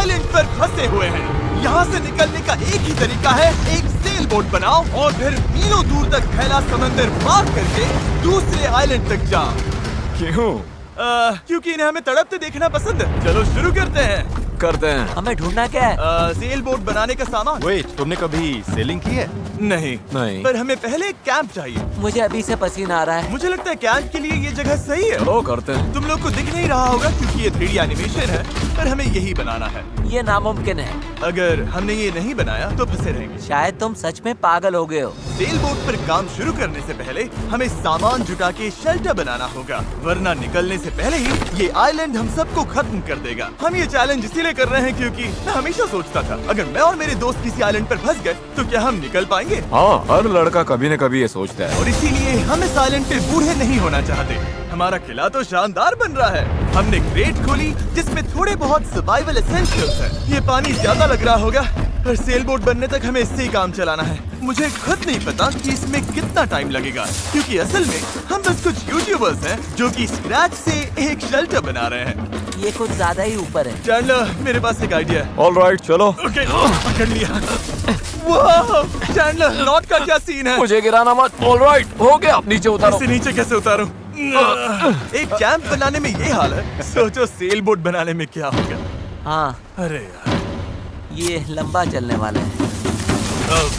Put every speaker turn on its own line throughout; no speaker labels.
Island पर फंसे हुए हैं। यहाँ से निकलने का एक ही तरीका है, एक सेल बोट बनाओ और फिर मीलों दूर तक फैला समंदर पार करके दूसरे आइलैंड तक जाओ।
क्यों?
क्योंकि इन्हें हमें तड़पते देखना पसंद है। चलो शुरू करते हैं।
हमें ढूंढना क्या है?
सेल बोट बनाने का सामान।
वेट, तुमने कभी सेलिंग की है?
नहीं, पर हमें पहले एक कैंप चाहिए।
मुझे अभी से पसीना आ रहा है।
मुझे लगता है कैंप के लिए ये जगह सही है।
चलो करते हैं।
तुम लोग को दिख नहीं रहा होगा क्योंकि ये 3D एनिमेशन है, पर हमें यही बनाना है।
ये नामुमकिन है।
अगर हमने ये नहीं बनाया तो फंसे रहेंगे।
शायद तुम सच में पागल हो गए हो।
सेल बोट पर काम शुरू करने से पहले हमें सामान जुटा के शेल्टर बनाना होगा, वरना निकलने से पहले ही ये आइलैंड हम सबको खत्म कर देगा। हम ये चैलेंज इसीलिए कर रहे हैं क्योंकि मैं हमेशा सोचता था अगर मैं और मेरे दोस्त किसी आइलैंड पर फंस गए तो क्या हम निकल पाएंगे।
हाँ, हर लड़का कभी न कभी ये सोचता है।
और इसीलिए हम इस आइलैंड पे बूढ़े नहीं होना चाहते। हमारा किला तो शानदार बन रहा है। हमने क्रेट खोली जिसमें थोड़े बहुत सर्वाइवल एसेंशियल्स हैं। ये पानी ज्यादा लग रहा होगा, पर सेल बोट बनने तक हमें इससे ही काम चलाना है। मुझे खुद नहीं पता कि इसमें कितना टाइम लगेगा, क्योंकि असल में हम बस कुछ यूट्यूबर्स हैं जो कि स्क्रैच से एक शेल्टर बना रहे हैं।
ये कुछ ज्यादा ही ऊपर है।
चैंडलर, मेरे पास एक आइडिया है।
ऑलराइट, चलो।
ओके, पकड़ लिया। वाह, चैंडलर, नॉट का क्या सीन है?
मुझे गिराना मत। ऑलराइट, हो गया। नीचे उतारो।
इसे नीचे कैसे उतारूं? एक कैंप बनाने में ये हाल है, सोचो सेल बोट बनाने में क्या होगा।
हाँ,
अरे यार,
ये लंबा चलने वाला है।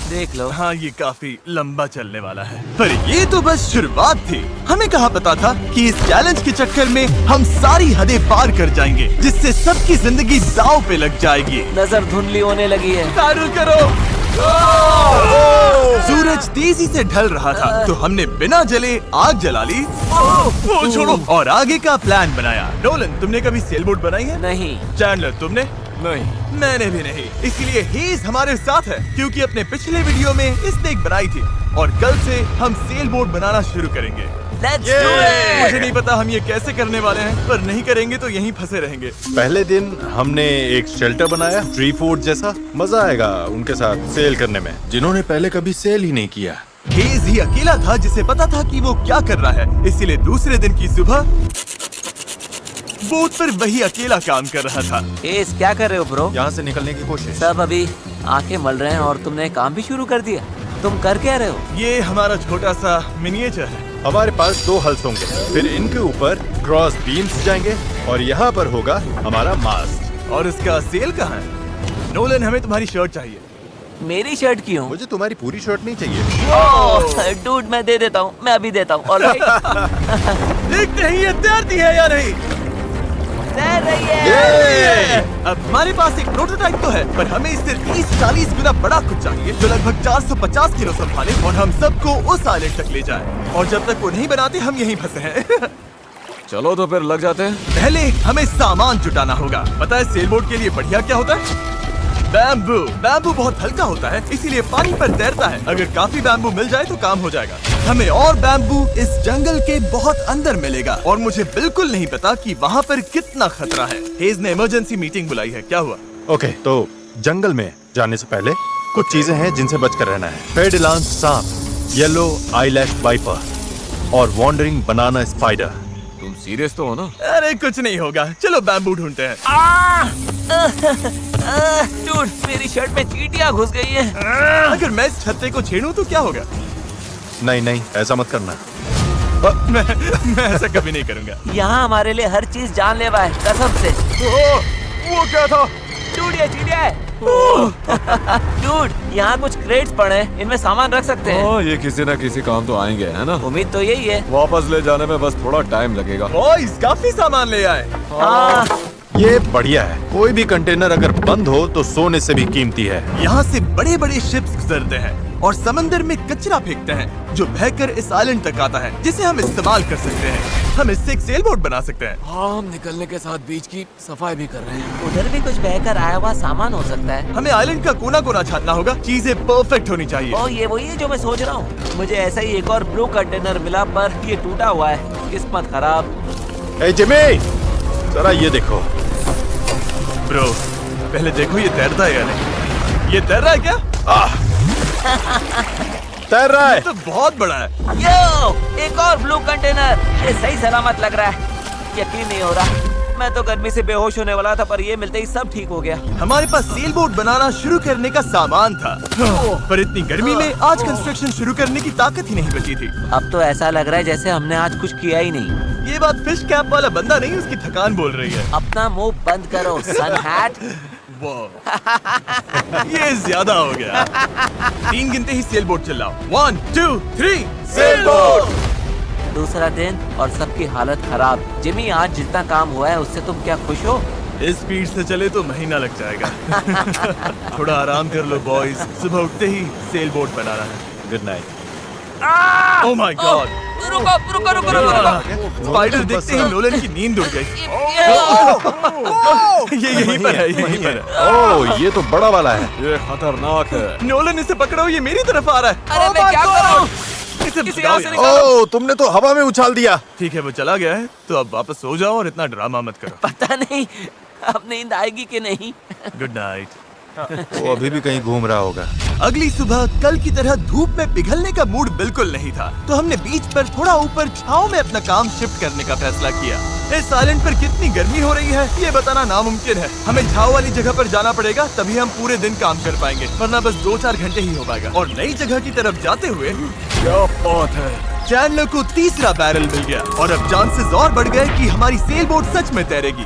देख लो।
हाँ, ये काफी लंबा चलने वाला है, पर ये तो बस शुरुआत थी। हमें कहाँ पता था कि इस चैलेंज के चक्कर में हम सारी हदें पार कर जाएंगे, जिससे सबकी जिंदगी दांव पे लग जाएगी।
नजर धुंधली होने लगी है।
तारू करो। सूरज तेजी से ढल रहा था, तो हमने बिना जले आग जला ली। वो छोड़ो, और आगे का प्लान बनाया। नोलन, तुमने कभी सेल बोट बनाई है?
नहीं।
चैंडलर, तुमने?
नहीं।
मैंने भी नहीं। इसलिए हेज हमारे साथ है, क्योंकि अपने पिछले वीडियो में इसने एक बनाई थी, और कल से हम सेल बोट बनाना शुरू करेंगे।
Let's do it!
मुझे नहीं पता हम ये कैसे करने वाले हैं, पर नहीं करेंगे तो यहीं फंसे रहेंगे।
पहले दिन हमने एक शेल्टर बनाया, ट्री फूड जैसा। मजा आएगा उनके साथ सेल करने में, जिन्होंने पहले कभी सेल ही नहीं किया।
हेज ही अकेला था जिसे पता था कि वो क्या कर रहा है, इसीलिए दूसरे दिन की सुबह बोट पर वही अकेला काम कर रहा था।
एस, क्या कर रहे हो ब्रो?
यहाँ से निकलने की कोशिश।
सब अभी आंखें मल रहे हैं और तुमने काम भी शुरू कर दिया। तुम कर क्या रहे हो?
ये हमारा छोटा सा मिनिएचर है।
हमारे पास 2 हल्स होंगे, फिर इनके ऊपर क्रॉस बीम्स जाएंगे और यहाँ पर होगा हमारा मास्ट।
और इसका सेल कहाँ है? नोलन, हमें तुम्हारी शर्ट चाहिए।
मेरी शर्ट क्यों?
मुझे तुम्हारी पूरी शर्ट नहीं चाहिए।
डूड, मैं दे देता हूँ, मैं अभी देता हूँ। ऑलराइट।
देखते हैं ये तैरती है या नहीं।
तैर रही है।
अब हमारे पास एक प्रोटोटाइप तो है, पर हमें इससे 30-40 गुना बड़ा कुछ चाहिए, जो लगभग 450 किलो संभाले और हम सबको उस आइलैंड तक ले जाए। और जब तक वो नहीं बनाते हम यहीं फंसे हैं।
चलो तो फिर लग जाते हैं।
पहले हमें सामान जुटाना होगा। पता है सेल बोट के लिए बढ़िया क्या होता है? बैम्बू। बैम्बू बहुत हल्का होता है, इसीलिए पानी पर तैरता है। अगर काफी बैम्बू मिल जाए तो काम हो जाएगा। हमें और बैम्बू इस जंगल के बहुत अंदर मिलेगा, और मुझे बिल्कुल नहीं पता कि वहाँ पर कितना खतरा है। हेज ने इमरजेंसी मीटिंग बुलाई है, क्या हुआ?
ओके, तो जंगल में जाने से पहले कुछ चीजें हैं जिनसे बचकर रहना है। फेडिलांस सांप, येलो आईलैश वाइपर और वॉन्डरिंग बनाना स्पाइडर।
तुम सीरियस तो हो ना?
अरे कुछ नहीं होगा, चलो बैम्बू ढूंढते हैं।
डूड, मेरी शर्ट में चींटियां घुस गई हैं।
अगर मैं इस छत्ते को छेड़ूं तो क्या होगा?
नहीं नहीं, ऐसा मत करना।
मैं ऐसा कभी नहीं करूंगा।
यहाँ हमारे लिए हर चीज जानलेवा है, कसम से।
वो क्या था?
डूड, ये चींटियां है। डूड, यहाँ कुछ क्रेट्स पड़े हैं, इनमें सामान रख सकते हैं।
हाँ, ये किसी न किसी काम तो आएंगे, है ना?
उम्मीद तो यही है।
वापस ले जाने में बस थोड़ा टाइम लगेगा।
बॉयज, काफी सामान ले आए।
हाँ,
ये बढ़िया है। कोई भी कंटेनर अगर बंद हो तो सोने से भी कीमती है।
यहाँ से बड़े बड़े शिप्स गुजरते हैं और समंदर में कचरा फेंकते हैं, जो बहकर इस आइलैंड तक आता है, जिसे हम इस्तेमाल कर सकते हैं। हम इससे एक सेल बोट बना सकते हैं।
हाँ, हम निकलने के साथ बीच की सफाई भी कर रहे हैं।
उधर भी कुछ बहकर आया हुआ सामान हो सकता है।
हमें आइलैंड का कोना कोना छानना होगा, चीजें परफेक्ट होनी चाहिए।
ओ, ये वही है जो मैं सोच रहा हूँ। मुझे ऐसा ही एक और ब्लू कंटेनर मिला, पर ये टूटा हुआ है। किस्मत खराब।
ए जिमी, जरा ये देखो।
ब्रो, पहले देखो ये तैरता है या नहीं। ये तैर रहा है क्या?
तैर रहा है।
ये तो बहुत बड़ा है।
यो, एक और ब्लू कंटेनर। ये सही सलामत लग रहा है। यकीन नहीं हो रहा, मैं तो गर्मी से बेहोश होने वाला था, पर ये मिलते ही सब ठीक हो गया।
हमारे पास सेल बोट बनाना शुरू करने का सामान था, पर इतनी गर्मी में आज कंस्ट्रक्शन शुरू करने की ताकत ही नहीं बची थी।
अब तो ऐसा लग रहा है जैसे हमने आज कुछ किया ही नहीं।
ये बात फिश कैप वाला बंदा नहीं, उसकी थकान बोल रही है।
अपना मुंह बंद करो सन हैट।
ये ज्यादा हो गया। 3 गिनते ही सेल बोट चलाओ। 1 2 3 सेल बोट।
दूसरा दिन और सबकी हालत खराब। जिमी, आज जितना काम हुआ है उससे तुम क्या खुश हो?
इस स्पीड से चले तो महीना लग जाएगा। थोड़ा आराम कर लो बॉयज, सुबह उठते ही सेल बोट बनाना है।
Good night.
Oh my God.
रुको।
स्पाइडर देखते ही नोलन की नींद उड़ गई। ये यहीं पर है, यहीं पर है।
ओह, ये तो बड़ा वाला है।
ये खतरनाक है।
नोलन, इसे पकड़ो, ये मेरी तरफ आ रहा है।
अरे मैं क्या करूं?
इसे
किसी
भगाओ
और से
यार।
निकालो।
ओह, तुमने तो हवा में उछाल दिया।
ठीक है, वो चला गया है, तो अब वापस सो जाओ और इतना ड्रामा मत करो।
पता नहीं अब नींद आएगी कि नहीं।
Good night.
वो अभी भी कहीं घूम रहा होगा।
अगली सुबह कल की तरह धूप में पिघलने का मूड बिल्कुल नहीं था, तो हमने बीच पर थोड़ा ऊपर छांव में अपना काम शिफ्ट करने का फैसला किया। इस आइलैंड पर कितनी गर्मी हो रही है ये बताना नामुमकिन है। हमें छांव वाली जगह पर जाना पड़ेगा, तभी हम पूरे दिन काम कर पाएंगे, वरना बस 2-4 घंटे ही हो पाएगा। और नई जगह की तरफ जाते हुए
क्या बात है।
चैंडलर को तीसरा बैरल मिल गया और अब चांसेस और बढ़ गए कि हमारी सेल बोट सच में तैरेगी।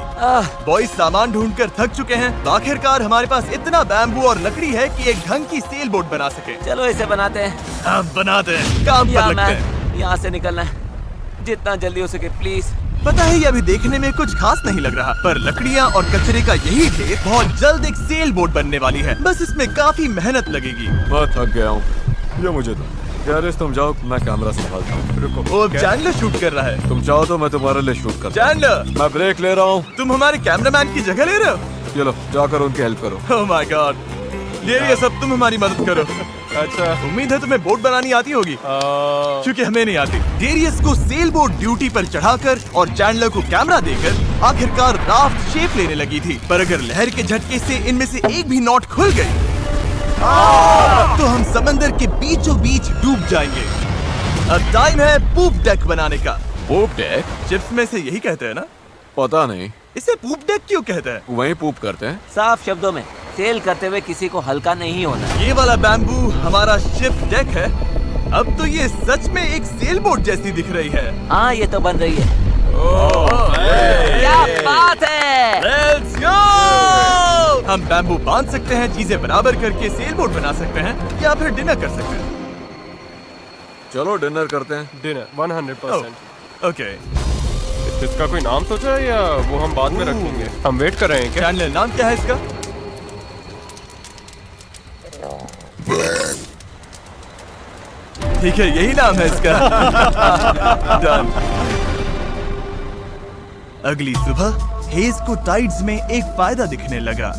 बॉयज सामान ढूंढकर थक चुके हैं, तो आखिरकार हमारे पास इतना बैम्बू और लकड़ी है कि एक ढंग की सेल बोट बना सके।
चलो इसे बनाते हैं।
हम बनाते हैं, काम पर लगते हैं।
यहाँ से निकलना है जितना जल्दी हो सके प्लीज।
पता है, ये अभी देखने में कुछ खास नहीं लग रहा, पर लकड़ियाँ और कचरे का यही ढेर बहुत जल्द एक सेल बोट बनने वाली है। बस इसमें काफी मेहनत लगेगी।
मैं थक गया हूँ, ये मुझे दो। गैरेज तुम जाओ, मैं कैमरा संभालता हूँ। रुको।
वो अब चैंडलर शूट कर रहा है।
तुम चाहो तो मैं तुम्हारे लिए शूट कर।
चैंडलर,
मैं ब्रेक ले रहा हूँ।
तुम हमारे कैमरामैन की जगह ले रहे हो?
चलो जाकर उनकी हेल्प करो।
ओह माय गॉड, ये सब तुम हमारी मदद करो।
अच्छा,
उम्मीद है तुम्हें बोट बनानी आती होगी, क्योंकि हमें नहीं आती। डेरियस को सेल बोट ड्यूटी पर चढ़ाकर और चैंडलर को कैमरा देकर आखिरकार राफ्ट शेप लेने लगी थी, पर अगर लहर के झटके से इनमें से एक भी नॉट खुल गई तो हम समंदर के बीचों बीच डूब जाएंगे। अब टाइम है पूप डेक बनाने का।
पूप डेक?
चिप्स में से यही कहते हैं ना?
पता नहीं,
इसे पूप डेक क्यों कहते हैं?
वहीं पूप करते हैं।
साफ शब्दों में, सेल करते हुए किसी को हल्का नहीं होना।
ये वाला बैम्बू हमारा शिप डेक है। अब तो ये सच में एक सेल बोट जैसी दिख रही है।
हाँ, ये तो बन रही है। क्या बात है।
Let's go! हम बैम्बू बांध सकते हैं, चीजें बराबर करके सेल बोट बना सकते हैं, या फिर डिनर कर सकते हैं।
चलो डिनर करते हैं।
डिनर 100%।
ओके।
इसका कोई नाम सोचा है या वो हम बाद में रखेंगे? हम वेट कर रहे हैं क्या?
चैंडलर, नाम क्या है इसका? ठीक है, यही नाम है इसका। डन। अगली सुबह हेज को टाइड्स में एक फायदा दिखने लगा।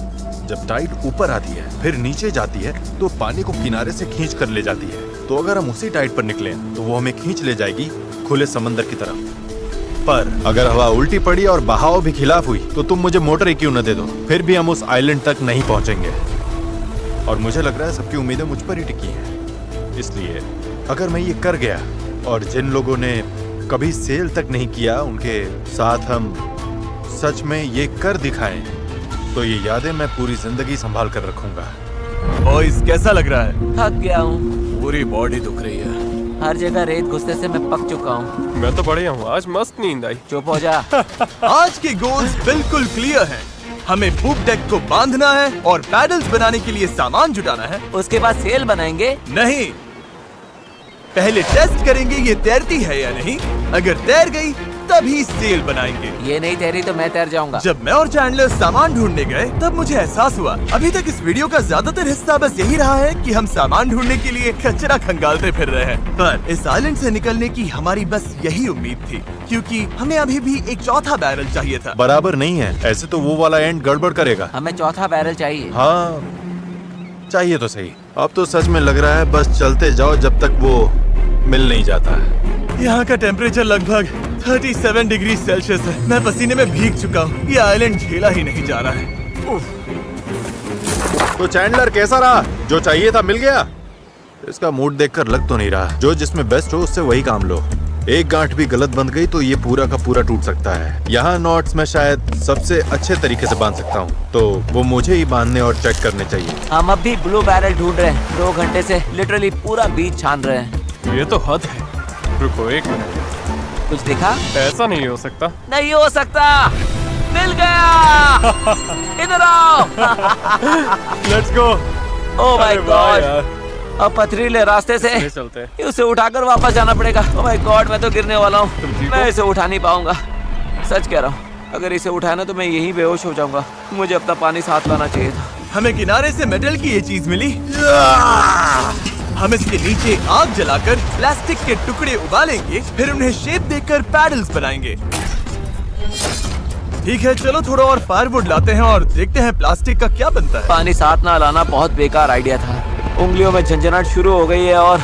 जब टाइड ऊपर आती है फिर नीचे जाती है तो पानी को किनारे से खींच कर ले जाती है। तो अगर हम उसी टाइड पर निकलें तो वो हमें खींच ले जाएगी खुले समंदर की तरफ। पर अगर हवा उल्टी पड़ी और बहाव भी खिलाफ हुई तो तुम मुझे मोटर ही क्यों न दे दो, फिर भी हम उस आइलैंड तक नहीं पहुंचेंगे। और मुझे लग रहा है सबकी उम्मीदें मुझ पर ही टिकी हैं। इसलिए अगर मैं ये कर गया और जिन लोगों ने कभी सेल तक नहीं किया उनके साथ हम सच में ये कर दिखाएं, तो ये यादें मैं पूरी जिंदगी संभाल कर रखूंगा।
बॉयज, कैसा लग रहा है?
थक गया हूँ,
पूरी बॉडी दुख रही है।
हर जगह रेत घुसने से मैं पक चुका हूँ।
मैं तो बढ़िया हूँ, आज मस्त नींद आई।
चुप हो जा।
आज के गोल्स बिल्कुल क्लियर हैं। हमें पूप डेक को बांधना है और पैडल्स बनाने के लिए सामान जुटाना है।
उसके बाद सेल बनाएंगे।
नहीं, पहले टेस्ट करेंगे ये तैरती है या नहीं। अगर तैर गई तभी सेल बनाएंगे।
ये नहीं तैरी तो मैं तैर जाऊंगा।
जब मैं और चैंडलर सामान ढूंढने गए तब मुझे एहसास हुआ अभी तक इस वीडियो का ज्यादातर हिस्सा बस यही रहा है कि हम सामान ढूंढने के लिए कचरा खंगालते फिर रहे हैं। पर इस आइलैंड से निकलने की हमारी बस यही उम्मीद थी, क्योंकि हमें अभी भी एक चौथा बैरल चाहिए था।
बराबर नहीं है, ऐसे तो वो वाला एंड गड़बड़ करेगा।
हमें चौथा बैरल चाहिए।
हाँ, चाहिए तो सही। अब तो सच में लग रहा है बस चलते जाओ जब तक वो मिल नहीं जाता है।
यहाँ का टेम्परेचर लगभग 37 डिग्री सेल्सियस है। मैं पसीने में भीग चुका हूँ। ये आइलैंड झेला ही नहीं जा रहा है।
तो चैंडलर कैसा रहा? जो चाहिए था मिल गया? इसका मूड देखकर लग तो नहीं रहा। जो जिसमें बेस्ट हो उससे वही काम लो। एक गांठ भी गलत बंध गई तो ये पूरा का पूरा टूट सकता है। यहाँ नॉट्स मैं शायद सबसे अच्छे तरीके से बांध सकता हूँ, तो वो मुझे ही बांधने और चेक करने चाहिए।
हम अब भी ब्लू बैरल ढूंढ रहे हैं। 2 घंटे से लिटरली पूरा बीच छान रहे हैं।
ये तो हद है। रुको 1 मिनट।
कुछ दिखा?
ऐसा नहीं हो सकता।
नहीं हो सकता। मिल गया। इधर आओ।
Let's go.
ओह माय
अरे वाह
गॉड।
यार।
अब पथरीले रास्ते से
ये चलते हैं।
उसे उठाकर वापस जाना पड़ेगा। ओह माय गॉड, मैं तो गिरने वाला हूँ।
तुम ठीक
मैं
हो?
इसे उठा नहीं पाऊंगा। सच कह रहा हूँ, अगर इसे उठाया ना तो मैं यहीं बेहोश हो जाऊंगा। मुझे अपना पानी साथ लाना चाहिए था।
हमें किनारे से मेटल की ये चीज मिली। हम इसके नीचे आग जलाकर प्लास्टिक के टुकड़े उबालेंगे, फिर उन्हें शेप देकर पैडल्स बनाएंगे। ठीक है, चलो थोड़ा और फायरवुड लाते हैं और देखते हैं प्लास्टिक का क्या बनता है।
पानी साथ ना लाना बहुत बेकार आइडिया था। उंगलियों में झंझनाहट शुरू हो गई है और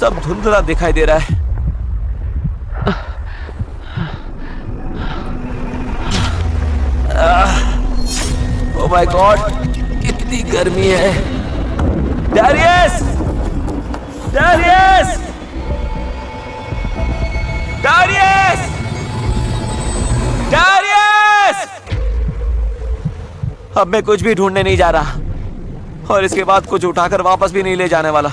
सब धुंधला दिखाई दे रहा है। ओह माय गॉड, कितनी गर्मी है। डैरियस! डैरियस! डैरियस! डैरियस! अब मैं कुछ भी ढूंढने नहीं जा रहा और इसके बाद कुछ उठाकर वापस भी नहीं ले जाने वाला।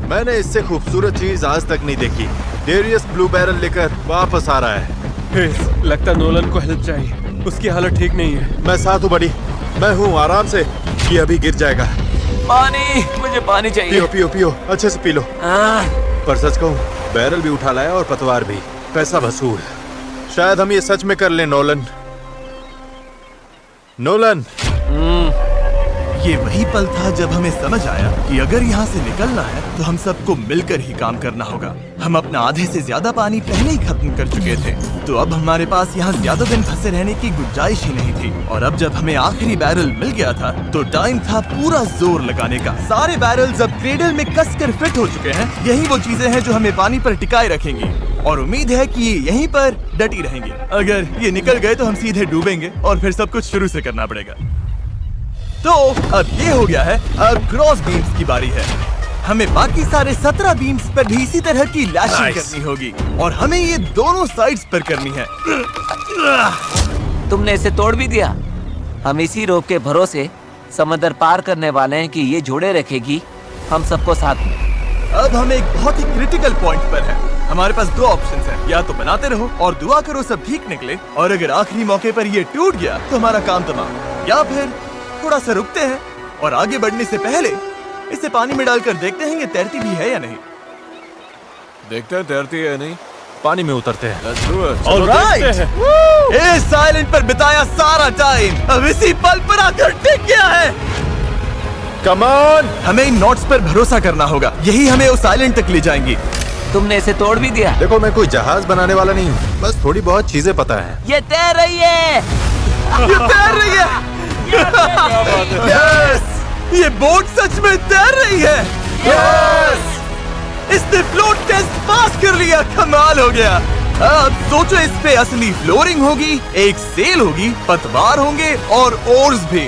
मैंने इससे खूबसूरत चीज आज तक नहीं देखी। डेरियस ब्लू बैरल लेकर वापस आ रहा है।
लगता है नोलन को हेल्प चाहिए। उसकी हालत ठीक नहीं है।
मैं साथ हूँ बड़ी, मैं हूँ, आराम से। ये अभी गिर जाएगा।
पानी, मुझे पानी चाहिए।
पियो पियो पियो, अच्छे से पी लो।
आह,
पर सच कहूँ, बैरल भी उठा लाया और पतवार भी। पैसा वसूल। शायद हम ये सच में कर लें नोलन। नोलन,
ये वही पल था जब हमें समझ आया कि अगर यहाँ से निकलना है तो हम सबको मिलकर ही काम करना होगा। हम अपना आधे से ज्यादा पानी पहले ही खत्म कर चुके थे, तो अब हमारे पास यहाँ ज्यादा दिन फंसे रहने की गुंजाइश ही नहीं थी। और अब जब हमें आखिरी बैरल मिल गया था तो टाइम था पूरा जोर लगाने का। सारे बैरल्स अब क्रेडल में कसकर फिट हो चुके हैं। यही वो चीजें हैं जो हमें पानी पर टिकाए रखेंगी और उम्मीद है कि ये यहीं पर डटी रहेंगे। अगर ये निकल गए तो हम सीधे डूबेंगे और फिर सब कुछ शुरू से करना पड़ेगा। तो अब ये हो गया है, अब क्रॉस बीम्स की बारी है। हमें बाकी सारे 17 बीम्स पर भी इसी तरह की लैशिंग करनी होगी और हमें ये दोनों साइड्स पर करनी है।
तुमने इसे तोड़ भी दिया। हम इसी रोप के भरोसे समंदर पार करने वाले हैं कि ये जोड़े रखेगी हम सबको साथ में।
अब हम एक बहुत ही क्रिटिकल पॉइंट पर हैं। हमारे पास 2 ऑप्शंस हैं, या तो बनाते रहो और दुआ करो सब ठीक निकले, और अगर आखिरी मौके पर ये टूट गया तो हमारा काम तमाम, या फिर थोड़ा सा रुकते हैं और आगे बढ़ने से पहले इसे पानी में डालकर देखते हैं ये तैरती भी है या नहीं।
देखते हैं तैरती है या नहीं।
पानी में उतरते हैं।
Let's do it।
All right! इस आइलैंड पर बिताया सारा टाइम अब इसी पल पर आकर टिक गया है।
Come on!
हमें इन नोट्स पर भरोसा करना होगा, यही हमें उस आइलैंड तक ले जाएंगी।
तुमने इसे तोड़ भी दिया।
देखो, मैं कोई जहाज बनाने वाला नहीं हूँ, बस थोड़ी बहुत चीजें पता है।
ये तैर रही है।
ये तैर रही है। Yes! ये बोट सच में तैर रही है। Yes! इसने फ्लोट टेस्ट पास कर लिया। कमाल हो गया। अब सोचो, इस पे असली फ्लोरिंग होगी, एक सेल होगी, पतवार होंगे और ओर्स भी।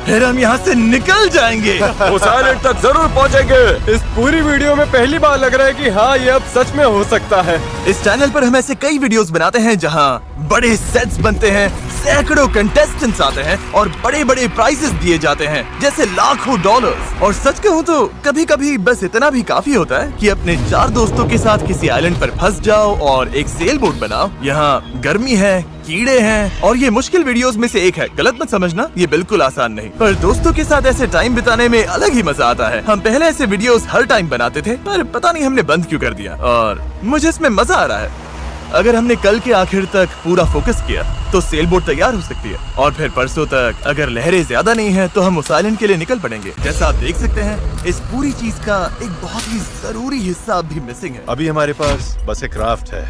फिर हम यहाँ से निकल जाएंगे।
उस आइलैंड तक जरूर पहुंचेंगे।
इस पूरी वीडियो में पहली बार लग रहा है कि हाँ, ये अब सच में हो सकता है।
इस चैनल पर हम ऐसे कई वीडियोस बनाते हैं जहाँ बड़े सेट्स बनते हैं, सैकड़ों कंटेस्टेंट्स आते हैं और बड़े बड़े प्राइजेस दिए जाते हैं, जैसे लाखों डॉलर्स। और सच कहूँ तो कभी कभी बस इतना भी काफी होता है कि अपने 4 दोस्तों के साथ किसी आइलैंड पर फंस जाओ और एक सेल बोट बनाओ। यहाँ गर्मी है, कीड़े हैं और ये मुश्किल वीडियोस में से एक है। गलत मत समझना, ये बिल्कुल आसान नहीं, पर दोस्तों के साथ ऐसे टाइम बिताने में अलग ही मजा आता है। हम पहले ऐसे वीडियोस हर टाइम बनाते थे, पर पता नहीं हमने बंद क्यों कर दिया, और मुझे इसमें मजा आ रहा है। अगर हमने कल के आखिर तक पूरा फोकस किया तो सेल बोट तैयार हो सकती है, और फिर परसों तक अगर लहरें ज्यादा नहीं है तो हम उस आइलैंड के लिए निकल पड़ेंगे। जैसा आप देख सकते हैं, इस पूरी चीज का एक बहुत ही जरूरी हिस्सा अभी मिसिंग है।
अभी हमारे पास बस एक राफ्ट है,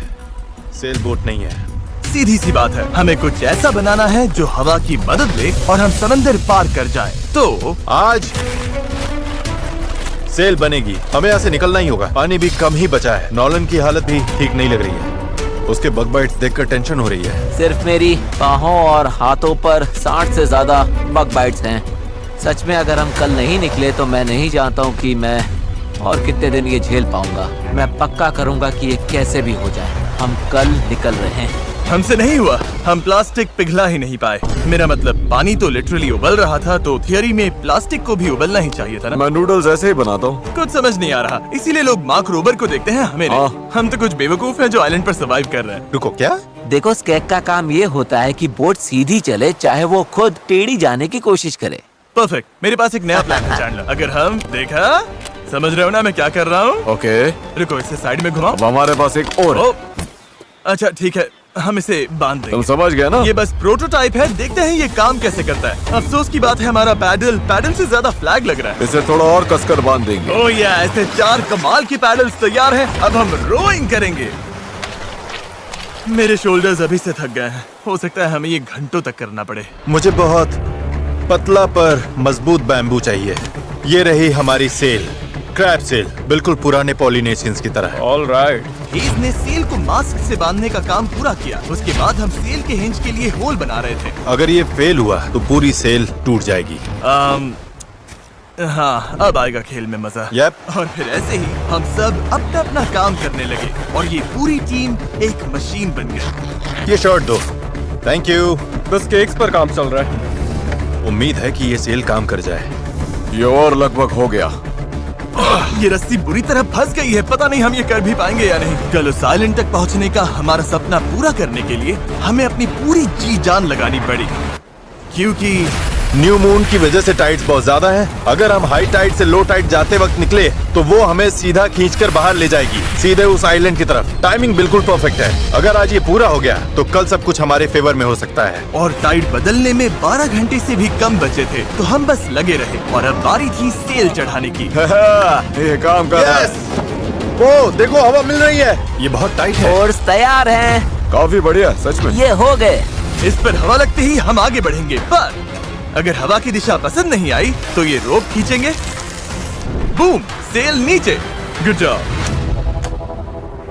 सेल बोट नहीं है।
सीधी सी बात है, हमें कुछ ऐसा बनाना है जो हवा की मदद ले और हम समंदर पार कर जाएं। तो
आज सेल बनेगी, हमें यहाँ से निकलना ही होगा। पानी भी कम ही बचा है। नॉलन की हालत भी ठीक नहीं लग रही है, उसके बग बाइट्स देखकर टेंशन हो रही है।
सिर्फ मेरी बाहों और हाथों पर 60 से ज्यादा बग बाइट्स हैं। सच में अगर हम कल नहीं निकले तो मैं नहीं जानता हूँ कि मैं और कितने दिन ये झेल पाऊंगा। मैं पक्का करूंगा कि ये कैसे भी हो जाए। हम कल निकल रहे हैं।
हमसे नहीं हुआ, हम प्लास्टिक पिघला ही नहीं पाए। मेरा मतलब पानी तो लिटरली उबल रहा था, तो थियरी में प्लास्टिक को भी उबलना ही चाहिए था ना।
मैं नूडल्स ऐसे ही बनाता हूँ।
कुछ समझ नहीं आ रहा, इसीलिए लोग मार्क रोबर को देखते हैं, हमें नहीं।
हाँ।
हम तो कुछ बेवकूफ हैं जो आइलैंड पर सर्वाइव कर रहे हैं।
रुको, क्या?
देखो, स्केक का काम ये होता है कि बोट सीधी चले, चाहे वो खुद टेढ़ी जाने की कोशिश करे।
परफेक्ट, मेरे पास एक नया प्लान है चैंडलर। अगर हम देखा, समझ रहे हो ना मैं क्या कर रहा हूँ?
ओके,
रुको, इसे साइड में घुमाओ।
अब हमारे पास एक और है।
ओ, अच्छा ठीक है, हम इसे बांध
तुम
देंगे।
समझ गए ना?
ये बस प्रोटोटाइप है, देखते हैं ये काम कैसे करता है। अफसोस की बात है हमारा पैडल से ज्यादा फ्लैग लग रहा है।
इसे थोड़ा और कसकर बांध देंगे।
ओह या, ऐसे 4 कमाल की पैडल्स तैयार हैं। अब हम रोइंग करेंगे। मेरे शोल्डर्स अभी से थक गए हैं, हो सकता है हमें ये घंटों तक करना पड़े।
मुझे बहुत पतला पर मजबूत बैम्बू चाहिए। ये रही हमारी सेल, क्रैब सेल, बिल्कुल पुराने पॉलिनेशियंस की तरह।
All right.
हेज ने सेल को मास्क से बांधने का काम पूरा किया। उसके बाद हम सेल के हिंज के लिए होल बना रहे थे।
अगर ये फेल हुआ तो पूरी सेल टूट जाएगी।
हाँ, अब आएगा खेल में मजा।
Yep.
और फिर ऐसे ही हम सब अपना अपना काम करने लगे और ये पूरी टीम एक मशीन बन गई।
ये शर्ट दो। Thank you.
बस केक्स पर काम चल रहा है।
उम्मीद है कि ये सेल काम कर जाए।
ये और लगभग हो गया।
ये रस्सी बुरी तरह फंस गई है, पता नहीं हम ये कर भी पाएंगे या नहीं। कल उस आइलैंड तक पहुंचने का हमारा सपना पूरा करने के लिए हमें अपनी पूरी जी जान लगानी पड़ी, क्योंकि
न्यू मून की वजह से टाइड्स बहुत ज्यादा है। अगर हम हाई टाइड से लो टाइड जाते वक्त निकले तो वो हमें सीधा खींचकर बाहर ले जाएगी, सीधे उस आइलैंड की तरफ। टाइमिंग बिल्कुल परफेक्ट है। अगर आज ये पूरा हो गया तो कल सब कुछ हमारे फेवर में हो सकता है।
और टाइड बदलने में 12 घंटे से भी कम बचे थे, तो हम बस लगे रहे और अब बारी थी सेल चढ़ाने की।
ये काम कर रहा है।
वो देखो, हवा मिल रही है। ये बहुत टाइट है।
फोर्स तैयार हैं।
काफी बढ़िया, सच में।
ये हो गए।
इस पर हवा लगते ही हम आगे बढ़ेंगे, पर अगर हवा की दिशा पसंद नहीं आई तो ये रोप खींचेंगे। बूम, सेल नीचे। Good job.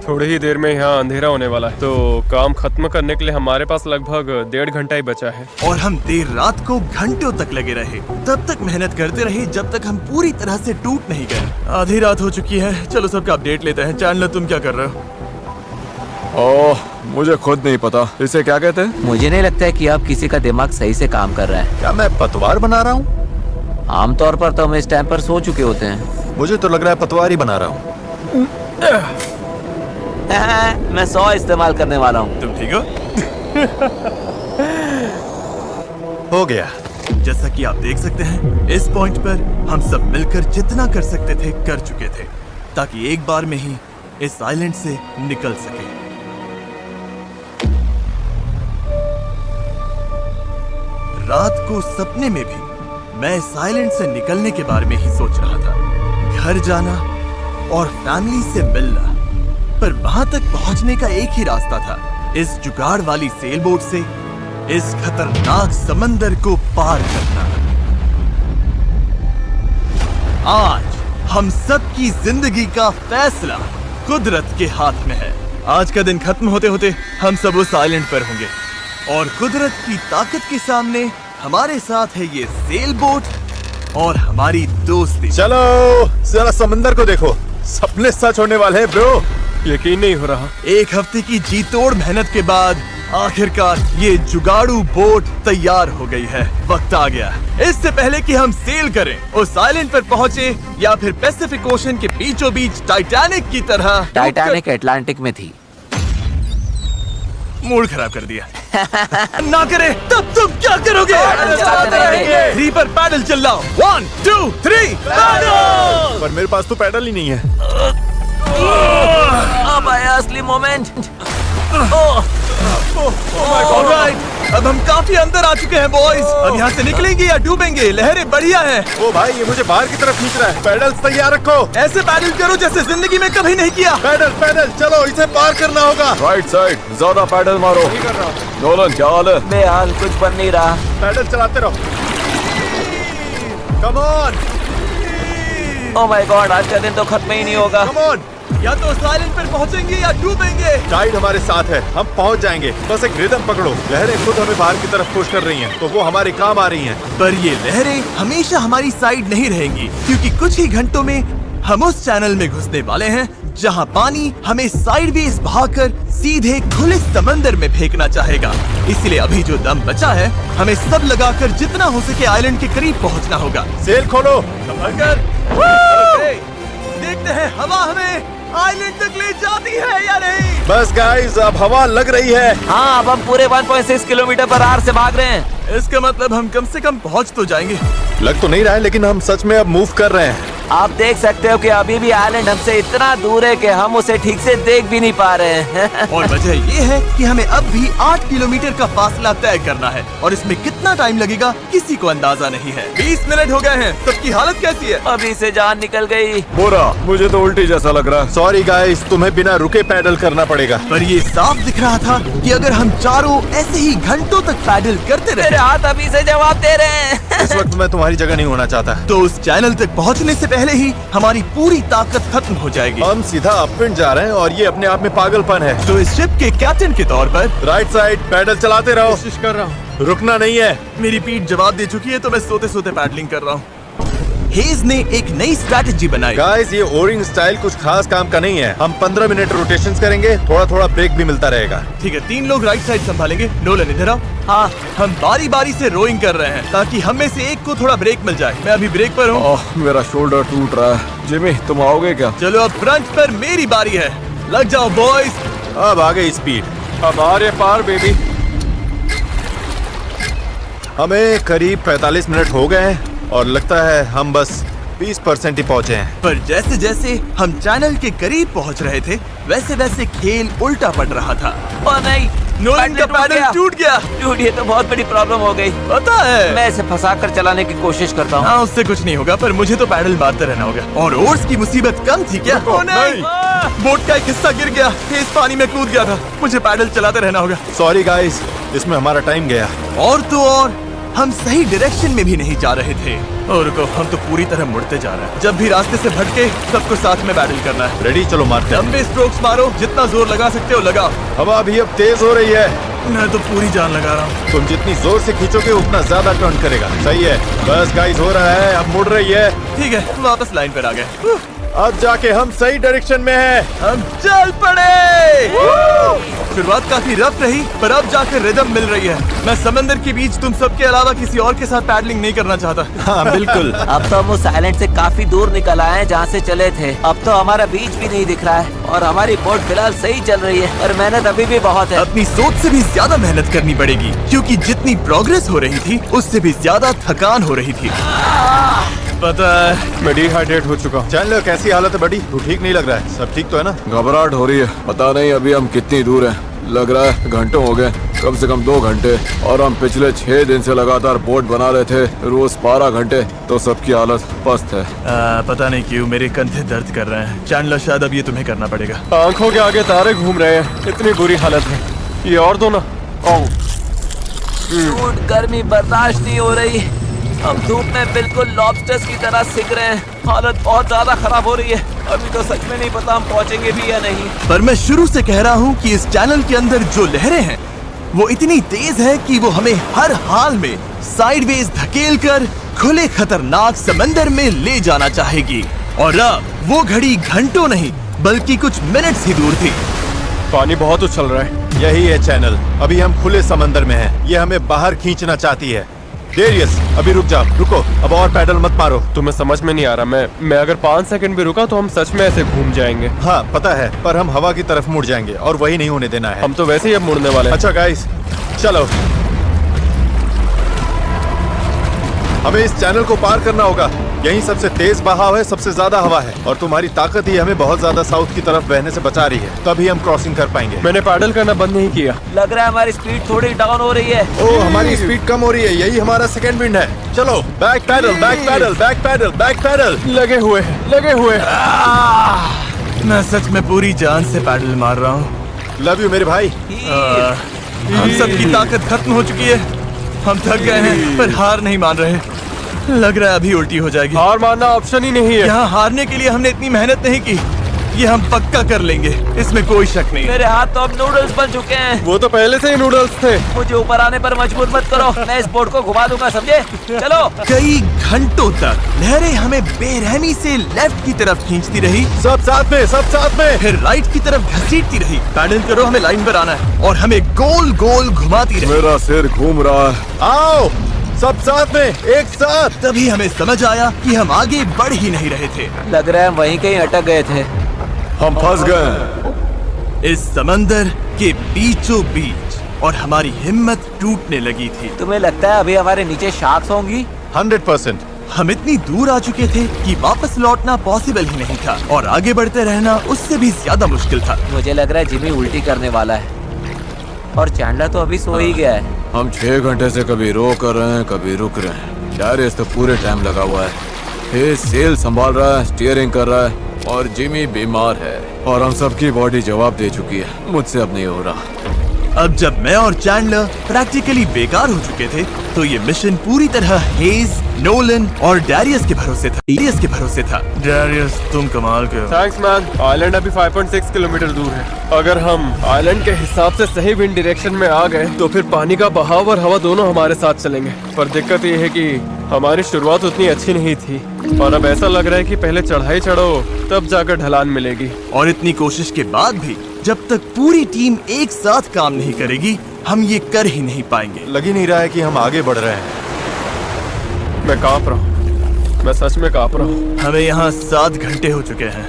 थोड़ी ही देर में यहाँ अंधेरा होने वाला है, तो काम खत्म करने के लिए हमारे पास लगभग 1.5 घंटा ही बचा है।
और हम देर रात को घंटों तक लगे रहे, तब तक मेहनत करते रहे जब तक हम पूरी तरह से टूट नहीं गए। आधी रात हो चुकी है, चलो सबका अपडेट लेते हैं। चैंडलर, तुम क्या कर रहे हो?
ओह, मुझे खुद नहीं पता इसे क्या कहते हैं।
मुझे नहीं लगता है कि अब किसी का दिमाग सही से काम कर रहा है।
क्या मैं पतवार बना रहा हूँ?
आमतौर पर तो हम इस टाइम पर सो चुके होते हैं।
मुझे तो लग रहा है पतवार ही बना रहा हूँ।
मैं 100 इस्तेमाल करने वाला हूँ।
तुम ठीक हो?
हो गया।
जैसा कि आप देख सकते हैं, इस पॉइंट पर हम सब मिलकर जितना कर सकते थे कर चुके थे, ताकि एक बार में ही इस आइलैंड से निकल सके। रात को सपने में भी मैं इस आइलैंड से निकलने के बारे में ही सोच रहा था, घर जाना और फैमिली से मिलना। पर वहां तक पहुंचने का एक ही रास्ता था, इस जुगाड़ वाली सेल बोट से इस खतरनाक समंदर को पार करना। आज हम सब की जिंदगी का फैसला कुदरत के हाथ में है। आज का दिन खत्म होते होते हम सब उस आइलैंड पर होंगे और कुदरत की ताकत के सामने हमारे साथ है ये सेल बोट और हमारी दोस्ती।
चलो जरा समंदर को देखो, सपने सच होने वाले हैं ब्रो।
यकीन नहीं हो रहा।
एक हफ्ते की जी तोड़ मेहनत के बाद आखिरकार ये जुगाड़ू बोट तैयार हो गई है। वक्त आ गया, इससे पहले कि हम सेल करें, उस आइलैंड पर पहुंचे या फिर पैसिफिक ओशन के बीचों बीच टाइटैनिक की तरह।
टाइटैनिक अटलांटिक में थी।
मूड खराब कर दिया। ना करे तब तुम क्या करोगे?
पैडल चलाते रहेंगे।
3 पर पैडल चिल्लाओ। 1 2 3 पैडल।
पर मेरे पास तो पैडल ही नहीं है।
अब आया असली मोमेंट।
ऑलराइट, अब हम काफी अंदर आ चुके हैं बॉयज। अब यहाँ से निकलेंगे या डूबेंगे? लहरें बढ़िया हैं।
ओ भाई, ये मुझे बाहर की तरफ खींच रहा है। पैडल तैयार रखो।
ऐसे पैडल करो जैसे जिंदगी में कभी नहीं किया।
पैडल पैडल, चलो इसे पार करना होगा।
राइट साइड, ज्यादा पैडल मारो। नोलन, क्या हाल है?
बेहाल, कुछ बन नहीं रहा।
पैडल चलाते रहो। Come on,
oh my God, आज का दिन तो खत्म ही नहीं होगा।
Come on.
या तो उस आइलैंड पर पहुंचेंगे या डूबेंगे।
टाइड हमारे साथ है, हम पहुंच जाएंगे। बस एक रिदम पकड़ो। लहरें खुद हमें बाहर की तरफ पुश कर रही हैं, तो वो हमारे काम आ रही हैं।
पर ये लहरें हमेशा हमारी साइड नहीं रहेंगी, क्योंकि कुछ ही घंटों में हम उस चैनल में घुसने वाले हैं जहां पानी हमें साइडवेज भागकर सीधे खुले समंदर में फेंकना चाहेगा। इसलिए अभी जो दम बचा है, हमें सब लगाकर जितना हो सके आइलैंड के करीब पहुंचना होगा।
सेल खोलो।
अगर देखते हैं हवा हमें आइलैंड तक ले जाती है या नहीं।
बस गाइस, अब हवा लग रही है।
हाँ, अब हम पूरे 1.6 किलोमीटर पर आवर से भाग रहे हैं।
इसका मतलब हम कम से कम पहुंच तो जाएंगे।
लग तो नहीं रहा है, लेकिन हम सच में अब मूव कर रहे हैं।
आप देख सकते हो कि अभी भी आइलैंड हमसे इतना दूर है कि हम उसे ठीक से देख भी नहीं पा रहे हैं।
और वजह ये है कि हमें अब भी 8 किलोमीटर का फासला तय करना है और इसमें कितना टाइम लगेगा किसी को अंदाजा नहीं है। 20 मिनट हो गए हैं। सबकी हालत कैसी है?
अभी से जान निकल गई।
बुरा, मुझे तो उल्टी जैसा लग रहा है।
सॉरी गाइस, तुम्हें बिना रुके पैडल करना पड़ेगा।
पर ये साफ दिख रहा था कि अगर हम चारों ऐसे ही घंटों तक पैडल करते
मेरे
रहे
हाथ अभी से जवाब दे रहे हैं।
इस वक्त मैं तुम्हारी जगह नहीं होना चाहता।
तो उस चैनल तक पहुंचने से पहले ही हमारी पूरी ताकत खत्म हो जाएगी।
हम सीधा अपविंड जा रहे हैं और ये अपने आप में पागलपन है।
तो इस शिप के कैप्टन के तौर पर
राइट साइड पैडल चलाते रहो।
कोशिश कर रहा हूँ।
रुकना नहीं है।
मेरी पीठ जवाब दे चुकी है, तो मैं सोते सोते पैडलिंग कर रहा हूँ। हेज ने एक नई स्ट्रैटेजी बनाई।
गाइस, ये ओरिंग स्टाइल कुछ खास काम का नहीं है। हम 15 मिनट रोटेशंस करेंगे, थोड़ा थोड़ा ब्रेक भी मिलता रहेगा।
ठीक है, 3 लोग राइट साइड संभालेंगे। नोलन इधर आओ।
हाँ,
हम बारी बारी से रोइंग कर रहे हैं ताकि हम में से एक को थोड़ा ब्रेक मिल जाए। मैं अभी ब्रेक पर हूँ।
ओह, मेरा शोल्डर टूट रहा है। जिमी, तुम आओगे क्या?
चलो अब फ्रंट पर मेरी बारी है। लग जाओ बॉयज।
अब आ गई स्पीड।
अब आ रहे पार बेबी।
हमें करीब 45 मिनट हो गए हैं और लगता है हम बस 20% ही पहुंचे हैं।
पर जैसे जैसे हम चैनल के करीब पहुंच रहे थे, वैसे वैसे खेल उल्टा पड़ रहा था।
ओ नहीं,
नोलन का पैडल टूट गया।
टूट, ये तो बहुत बड़ी प्रॉब्लम हो गई।
पता है,
मैं इसे फंसा कर चलाने की कोशिश करता हूँ।
हाँ, उससे कुछ नहीं होगा, पर मुझे तो पैडल मारते रहना होगा। और ओर्स की मुसीबत कम थी क्या? ओ नहीं, बोट का एक हिस्सा गिर गया। इस पानी में कूद गया था। मुझे पैडल चलाते रहना होगा।
सॉरी गाइस, इसमें हमारा टाइम गया।
और तो और हम सही डायरेक्शन में भी नहीं जा रहे थे। और रुको, हम तो पूरी तरह मुड़ते जा रहे हैं। जब भी रास्ते से भटके, सबको साथ में पैडल करना है।
रेडी, चलो मारते हैं।
लंबे स्ट्रोक्स मारो, जितना जोर लगा सकते हो लगाओ।
हवा भी अब तेज हो रही है।
मैं तो पूरी जान लगा रहा हूँ।
तुम जितनी जोर से खींचोगे उतना ज्यादा टर्न करेगा। सही है। बस गाइस, हो रहा है, अब मुड़ रही है।
ठीक है, वापस लाइन पर आ गए।
अब जाके हम सही डायरेक्शन में हैं।
हम चल पड़े। शुरुआत काफी रफ रही, पर अब जाकर रिदम मिल रही है। मैं समंदर के बीच तुम सबके अलावा किसी और के साथ पैडलिंग नहीं करना चाहता।
हाँ बिल्कुल।
अब तो हम उस आइलैंड से काफी दूर निकल आए हैं जहाँ से चले थे। अब तो हमारा बीच भी नहीं दिख रहा है और हमारी बोट फिलहाल सही चल रही है, और मेहनत अभी भी बहुत है।
अपनी सोच से भी ज्यादा मेहनत करनी पड़ेगी, क्योंकि जितनी प्रोग्रेस हो रही थी उससे भी ज्यादा थकान हो रही थी। पता है,
मैं डिहाइड्रेट हो चुका हूँ।
चैनलर, कैसी हालत है बड़ी? तू ठीक नहीं लग रहा है। सब ठीक तो है ना?
घबराहट हो रही है। पता नहीं अभी हम कितनी दूर हैं। लग रहा है घंटों हो गए, कम से कम 2 घंटे। और हम पिछले 6 दिन से लगातार बोट बना रहे थे, रोज 12 घंटे। तो सबकी हालत पस्त है।
पता नहीं क्यों मेरे कंधे दर्द कर रहे हैं। चैनलर, शायद अब ये तुम्हें करना पड़ेगा।
आंखों के आगे तारे घूम रहे हैं। इतनी बुरी हालत है। ये और दो ना।
धूप, गर्मी बर्दाश्त नहीं हो रही। हम धूप में बिल्कुल लॉबस्टर्स की तरह सिक रहे हैं। हालत बहुत ज्यादा खराब हो रही है। अभी तो सच में नहीं पता हम पहुंचेंगे भी या नहीं।
पर मैं शुरू से कह रहा हूँ कि इस चैनल के अंदर जो लहरें हैं वो इतनी तेज है कि वो हमें हर हाल में साइडवेज धकेल कर खुले खतरनाक समंदर में ले जाना चाहेगी। और अब वो घड़ी घंटों नहीं बल्कि कुछ मिनट्स ही दूर थी।
पानी बहुत उछल रहा है।
यही है चैनल। अभी हम खुले समंदर में हैं। ये हमें बाहर खींचना चाहती है। डेरियस, अभी रुक जाओ। रुको, अब और पैडल मत मारो।
तुम्हें समझ में नहीं आ रहा। मैं अगर 5 सेकंड भी रुका तो हम सच में ऐसे घूम जाएंगे।
हाँ पता है, पर हम हवा की तरफ मुड़ जाएंगे और वही नहीं होने देना है।
हम तो वैसे ही अब मुड़ने वाले हैं।
अच्छा गाइस, चलो। हमें इस चैनल को पार करना होगा। यही सबसे तेज बहाव है, सबसे ज्यादा हवा है, और तुम्हारी ताकत ही हमें बहुत ज्यादा साउथ की तरफ बहने से बचा रही है। तभी हम क्रॉसिंग कर पाएंगे।
मैंने पैडल करना बंद नहीं किया।
लग रहा है हमारी स्पीड थोड़ी डाउन हो रही है।
ओह, हमारी स्पीड कम हो रही है। यही हमारा सेकंड विंड है। चलो, back paddle, back paddle, back paddle, back paddle.
लगे हुए
मैं सच में पूरी जान से पैडल मार रहा हूँ।
लव यू मेरे भाई।
हम सबकी ताकत खत्म हो चुकी है। हम थक गए हैं, पर हार नहीं मान रहे। लग रहा है अभी उल्टी हो जाएगी।
हार मानना ऑप्शन ही नहीं है।
यहाँ हारने के लिए हमने इतनी मेहनत नहीं की। ये हम पक्का कर लेंगे, इसमें कोई शक नहीं।
मेरे हाथ तो अब नूडल्स बन चुके हैं।
वो तो पहले से ही नूडल्स थे।
मुझे ऊपर आने पर मजबूर मत करो, मैं इस बोट को घुमा दूंगा, समझे? चलो।
कई घंटों तक लहरें हमें बेरहमी से लेफ्ट की तरफ खींचती रही,
सब साथ में।
फिर राइट की तरफ घसीटती रही। पैडल करो, हमें लाइन पर आना है, और हमें गोल गोल घुमाती रही।
मेरा सिर घूम रहा है।
आओ सब साथ में, एक साथ।
तभी हमें समझ आया कि हम आगे बढ़ ही नहीं रहे थे।
लग रहा है हम वहीं कहीं अटक गए थे।
हम फंस गए
इस समंदर के बीचों बीच, और हमारी हिम्मत टूटने लगी थी।
तुम्हें लगता है अभी हमारे नीचे शार्क्स होंगी?
100%।
हम इतनी दूर आ चुके थे कि वापस लौटना पॉसिबल ही नहीं था, और आगे बढ़ते रहना उससे भी ज्यादा मुश्किल था।
मुझे लग रहा है जिमी उल्टी करने वाला है, और चैंडलर तो अभी सो ही गया है।
हम 6 घंटे से कभी रो कर रहे हैं, कभी रुक रहे हैं। डैरियस तो पूरे टाइम लगा हुआ है। हे सेल संभाल रहा है, स्टीयरिंग कर रहा है, और जिमी बीमार है, और हम सबकी बॉडी जवाब दे चुकी है। मुझसे अब नहीं हो रहा।
अब जब मैं और चैंडलर प्रैक्टिकली बेकार हो चुके थे, तो ये मिशन पूरी तरह हेज, नोलन और डैरियस के भरोसे था। डैरियस, तुम कमाल के हो।
Thanks man. आइलैंड अभी 5.6 किलोमीटर दूर है। अगर हम आइलैंड के हिसाब से सही विंड डायरेक्शन में आ गए तो फिर पानी का बहाव और हवा दोनों हमारे साथ चलेंगे। पर दिक्कत ये है कि हमारी शुरुआत उतनी अच्छी नहीं थी, और अब ऐसा लग रहा है कि पहले चढ़ाई चढ़ो तब जाकर ढलान मिलेगी।
और इतनी कोशिश के बाद भी जब तक पूरी टीम एक साथ काम नहीं करेगी, हम ये कर ही नहीं पाएंगे।
लग ही नहीं रहा है कि हम आगे बढ़ रहे हैं।
मैं कांप रहा हूँ, मैं सच में कांप रहा हूँ।
हमें यहाँ 7 घंटे हो चुके हैं।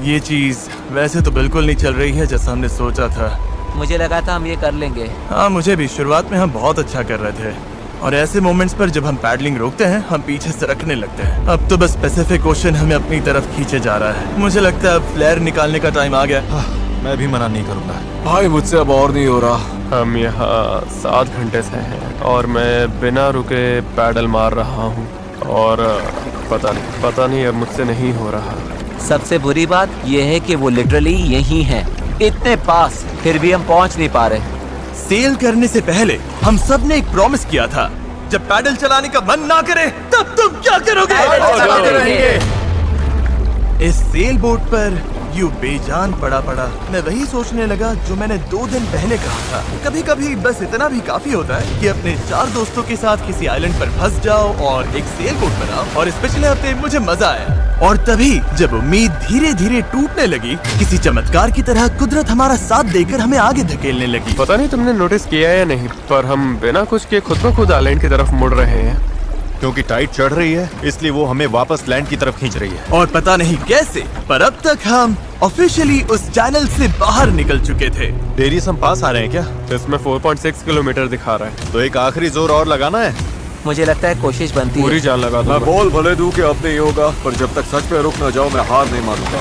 ये चीज वैसे तो बिल्कुल नहीं चल रही है जैसा हमने सोचा था।
मुझे लगा था हम ये कर लेंगे।
हाँ, मुझे भी। शुरुआत में हम बहुत अच्छा कर रहे थे, और ऐसे मोमेंट्स पर जब हम पैडलिंग रोकते हैं, हम पीछे सरकने लगते हैं। अब तो बस पैसिफिक ओशन हमें अपनी तरफ खींचे जा रहा है। मुझे लगता है अब फ्लेयर निकालने का टाइम आ गया।
मैं भी मना नहीं करूंगा।
भाई मुझसे अब और नहीं हो रहा।
हम यहाँ 7 घंटे से हैं, और मैं बिना रुके पैडल मार रहा हूँ, और पता नहीं अब मुझसे नहीं हो रहा।
सबसे बुरी बात यह है कि वो लिटरली यहीं हैं, इतने पास, फिर भी हम पहुंच नहीं पा रहे।
सेल करने से पहले हम सब ने एक प्रॉमिस किया था, जब पैडल चलाने का मन ना करे तब तुम क्या करोगे?
चलाते रहेंगे।
इस सेल बोट पर यूं बेजान पड़ा मैं वही सोचने लगा जो मैंने 2 दिन पहले कहा था। कभी कभी बस इतना भी काफी होता है कि अपने 4 दोस्तों के साथ किसी आइलैंड पर फंस जाओ और एक सेल बोट बनाओ। और इस पिछले हफ्ते मुझे मजा आया, और तभी जब उम्मीद धीरे धीरे टूटने लगी, किसी चमत्कार की तरह कुदरत हमारा साथ देकर हमें आगे धकेलने लगी।
पता नहीं तुमने नोटिस किया या नहीं, पर हम बिना कुछ किए खुद ब खुद आइलैंड की तरफ मुड़ रहे हैं।
क्योंकि टाइड चढ़ रही है, इसलिए वो हमें वापस लैंड की तरफ खींच रही है।
और पता नहीं कैसे, पर अब तक हम ऑफिशियली उस चैनल से बाहर निकल चुके थे।
डेरियस, हम पास आ रहे हैं क्या?
इसमें 4.6 किलोमीटर दिखा रहा है।
तो एक आखिरी जोर और लगाना है।
मुझे लगता है कोशिश बनती
पूरी
है।
जान लगा
मैं
दूंगा।
बोल भले दूं कि अब नहीं होगा, पर जब तक सच पे रुक न जाओ मैं हार नहीं मानूंगा।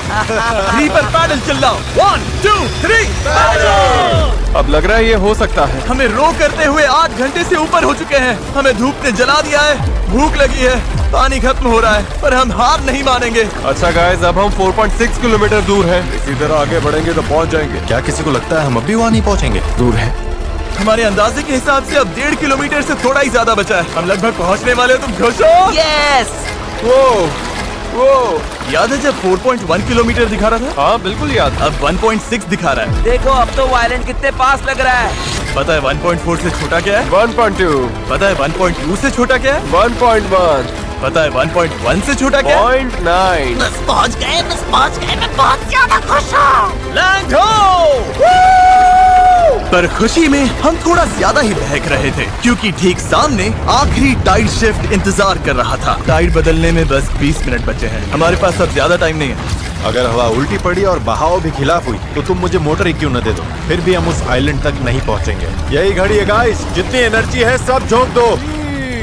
3 पर पैडल चिल्लाओ। 1 2 3
अब लग रहा है ये हो सकता है।
हमें रो करते हुए 8 घंटे से ऊपर हो चुके हैं। हमें धूप ने जला दिया है, भूख लगी है, पानी खत्म हो रहा है, पर हम हार नहीं मानेंगे।
अच्छा गाइस, अब हम 4.6 किलोमीटर दूर हैं।
इसी तरह आगे बढ़ेंगे तो पहुंच जाएंगे।
क्या किसी को लगता है हम अब भी वहाँ नहीं पहुँचेंगे?
दूर है।
हमारे अंदाजे के हिसाब से अब 1.5 किलोमीटर से थोड़ा ही ज्यादा बचा है। हम लगभग पहुंचने वाले हो। तुम खुश हो?
यस।
वो याद है जब 4.1 किलोमीटर दिखा रहा था?
हाँ बिल्कुल याद।
अब 1.6 दिखा रहा है।
देखो अब तो वो आइलैंड कितने पास लग रहा है।
पता है 1.4 से छोटा क्या है?
1.2।
पता है 1.2 से छोटा क्या है?
1.1।
पता है 1.1 से छोटा क्या है?
0.9।
बस पहुंच गए, मैं बहुत ज्यादा खुश हूँ।
लैंड हो! पर खुशी में हम थोड़ा ज्यादा ही बहक रहे थे, क्योंकि ठीक सामने आखिरी टाइड शिफ्ट इंतजार कर रहा था। टाइड बदलने में बस 20 मिनट बचे हैं। हमारे पास अब ज्यादा टाइम नहीं है।
अगर हवा उल्टी पड़ी और बहाव भी खिलाफ हुई तो तुम मुझे मोटर ही क्यों न दे दो, फिर भी हम उस आइलैंड तक नहीं पहुंचेंगे। यही घड़ी है गाइस, जितनी एनर्जी है सब झोंक दो।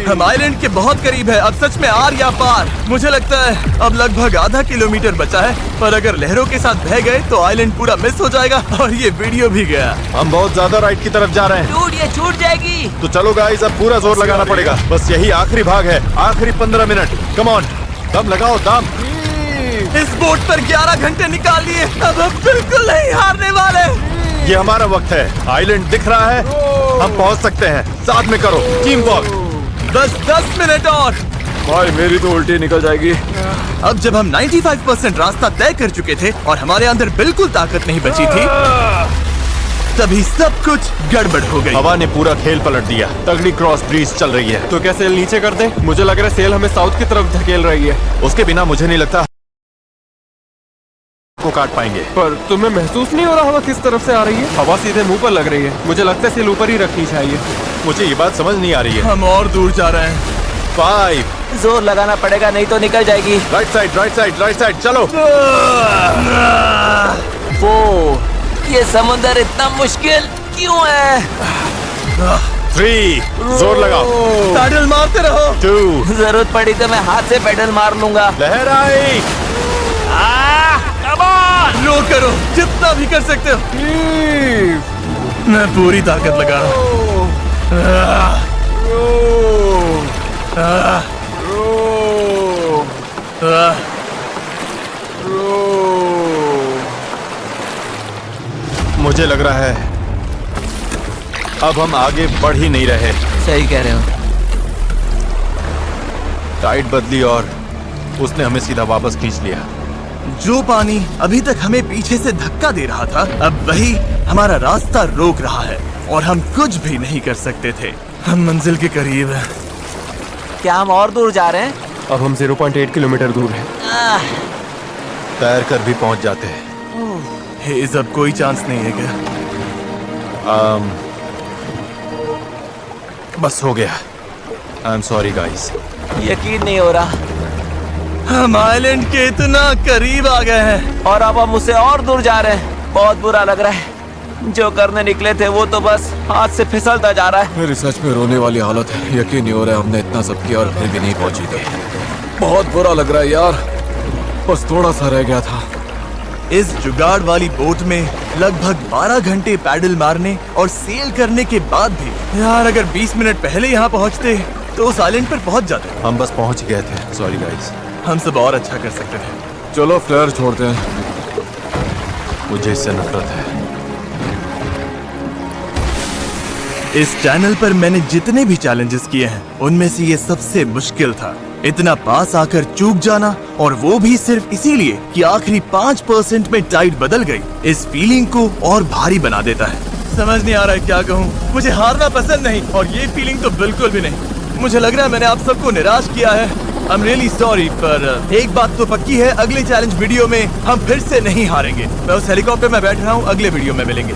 हम आइलैंड के बहुत करीब है। अब सच में आर या पार। मुझे लगता है अब लगभग आधा किलोमीटर बचा है, पर अगर लहरों के साथ बह गए तो आइलैंड पूरा मिस हो जाएगा और ये वीडियो भी गया।
हम बहुत ज्यादा राइट की तरफ जा रहे हैं।
डूड, ये छूट जाएगी।
तो चलो गाइस, अब पूरा जोर लगाना पड़ेगा। बस यही आखिरी भाग है, आखिरी 15 मिनट। कम ऑन, दम लगाओ, दम।
इस बोट पर 11 घंटे निकाल लिए। अब हम बिल्कुल नहीं हारने वाले।
ये हमारा वक्त है। आइलैंड दिख रहा है, हम पहुंच सकते हैं। साथ में करो, टीम वर्क।
बस 10 मिनट और।
भाई मेरी तो उल्टी निकल जाएगी।
अब जब हम 95% रास्ता तय कर चुके थे और हमारे अंदर बिल्कुल ताकत नहीं बची थी, तभी सब कुछ गड़बड़ हो गई।
हवा ने पूरा खेल पलट दिया। तगड़ी क्रॉस ब्रीज चल रही है।
तो क्या सेल नीचे कर दें? मुझे लग रहा है सेल हमें साउथ की तरफ धकेल रही है।
उसके बिना मुझे नहीं लगता को काट पाएंगे।
पर तुम्हें महसूस नहीं हो रहा हवा किस तरफ से आ रही है? हवा सीधे मुंह पर लग रही है। मुझे लगता है सेल ऊपर ही रखनी चाहिए।
मुझे ये बात समझ नहीं आ रही है।
हम और दूर जा रहे हैं।
5
जोर लगाना पड़ेगा, नहीं तो निकल जाएगी।
Right side, right side, right side, चलो।
4 ये समुंदर इतना मुश्किल क्यों है?
3 जोर लगाओ।
पैडल मारते रहो।
2
जरूरत पड़ी तो मैं हाथ से पेडल मार लूंगा।
लहर आई।
रो करो जितना भी कर सकते हो। मैं पूरी ताकत लगा रहा हूँ।
मुझे लग रहा है अब हम आगे बढ़ ही नहीं रहे।
सही कह रहे हो।
टाइट बदली और उसने हमें सीधा वापस खींच लिया।
जो पानी अभी तक हमें पीछे से धक्का दे रहा था, अब वही हमारा रास्ता रोक रहा है और हम कुछ भी नहीं कर सकते थे। हम मंजिल के करीब हैं।
क्या हम और दूर जा रहे हैं?
अब हम 0.8 किलोमीटर दूर हैं।
तैर कर भी पहुंच जाते हैं।
हेज, अब कोई चांस नहीं है क्या?
बस हो गया। I am sorry guys.
यकीन नहीं हो रहा।
हम आइलैंड के इतना करीब आ गए हैं
और अब हम उससे और दूर जा रहे हैं। बहुत बुरा लग रहा है। जो करने निकले थे वो तो बस हाथ से फिसलता जा रहा है।
मेरी सच में रोने वाली हालत है। यकीन नहीं हो रहा है हमने इतना सब किया और फिर भी नहीं पहुंची थी। बहुत बुरा लग रहा है यार। बस थोड़ा सा रह गया था।
इस जुगाड़ वाली बोट में लगभग 12 घंटे पैडल मारने और सेल करने के बाद भी यार, अगर 20 मिनट पहले यहाँ पहुँचते तो उस आइलैंड पर पहुँच जाते।
हम बस पहुंच गए थे। Sorry guys.
हम सब और अच्छा कर सकते थे।
चलो फ्लेयर छोड़ते हैं।
मुझे इससे नफरत है।
इस चैनल पर मैंने जितने भी चैलेंजेस किए हैं उनमें से ये सबसे मुश्किल था। इतना पास आकर चूक जाना, और वो भी सिर्फ इसीलिए कि आखिरी 5% में टाइड बदल गई, इस फीलिंग को और भारी बना देता है। समझ नहीं आ रहा है क्या कहूँ। मुझे हारना पसंद नहीं और ये फीलिंग तो बिल्कुल भी नहीं। मुझे लग रहा है मैंने आप सबको निराश किया है। आई एम रियली सॉरी, पर एक बात तो पक्की है, अगले चैलेंज वीडियो में हम फिर से नहीं हारेंगे। मैं उस हेलीकॉप्टर में बैठ रहा हूँ। अगले वीडियो में मिलेंगे।